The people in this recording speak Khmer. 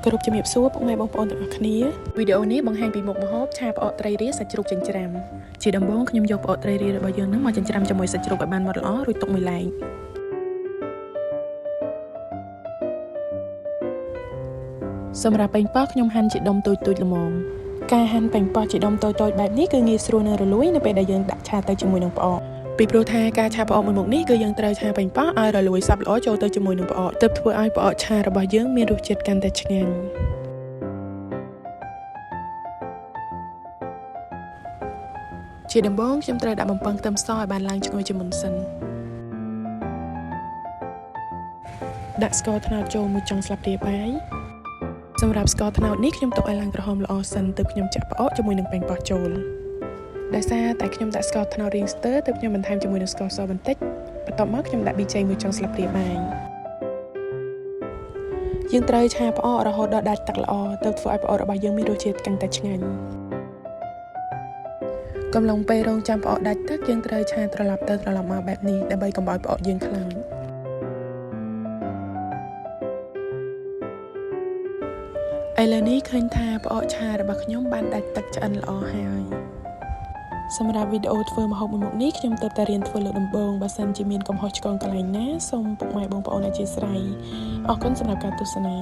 គ្រប់ជំរាបសួរពុកម៉ែបងប្អូនទាំងអស់គ្នាវីដេអូនេះបង្ហាញពីមុខម្ហូបឆាផ្អកត្រីរាសាច់ជ្រូកចិញ្ច្រាំជាដំបូងខ្ញុំយកផ្អកត្រីរារបស់យើងនឹងមកចិញ្ច្រាំជាមួយសាច់ជ្រូកឲ្យបានម៉ត់ល្អរួចទុកមួយឡែកសម្រាប់ប៉េងប៉ោះខ្ញុំហាន់ជាដុំតូចៗល្មមការហាន់ប៉េងប៉ោះជាដុំតូចៗបែបនេះគឺងាយស្រួលនិងរលួយនៅពេលដែលយើងដាក់ឆាទៅជាមួយនឹងផ្អកពីព្រោះថាការឆាផ្អកមួយមុខនេះគឺយើងត្រូវឆាប៉េងប៉ោះឲ្យរលួយសព្វល្អចូលទៅជាមួយនឹងផ្អកទើបធ្វើឲ្យផ្អកឆារបស់យើងមានរសជាតិកាន់តែឆ្ងាញ់ជាដំបូងខ្ញុំត្រូវដាក់បំពងខ្ទឹមសឲ្យបានឡើងឈ្ងុយជាមុនសិនដាក់ស្ករត្នោតចូល1ចុងស្លាបព្រាបាយសម្រាប់ស្ករត្នោតនេះខ្ញុំទុកឲ្យឡើងក្រហមល្អសិនទើបខ្ញុំចាក់ផ្អកជាមួយនឹងប៉េងប៉ោះចូលដោយសារតែខ្ញុំដាក់ស្ករត្នោតរៀងស្ទើរទើបខ្ញុំបន្ថែមជាមួយនឹងស្ករសបន្តិចបន្ទាប់មកខ្ញុំដាក់ប៊ីចេង1ចុងស្លាបព្រាបាយយើងត្រូវឆាផ្អករហូតដល់ដាច់ទឹកល្អទើបធ្វើឲ្យផ្អករបស់យើងមានរសជាតិកាន់តែឆ្ងាញ់កំឡុងពេលរងចាំផ្អកដាច់ទឹកយើងត្រូវឆាត្រឡប់ទៅត្រឡប់មកបែបនេះដើម្បីកុំឲ្យផ្អកយើងខ្លោចឥឡូវនេះឃើញថាផ្អកឆារបស់ខ្ញុំបានដាច់ទឹកឆ្អិនល្អហើយសម្រាប់វីដេអូធ្វើម្ហូបមួយមុខនេះខ្ញុំទើបតែរៀនធ្វើលើកដំបូងបើសិនជាមានកំហុសឆ្គងកន្លែងណាសូមពុកម៉ែបងប្អូនអធិស្ឋានអរគុណសម្រាប់ការទស្សនា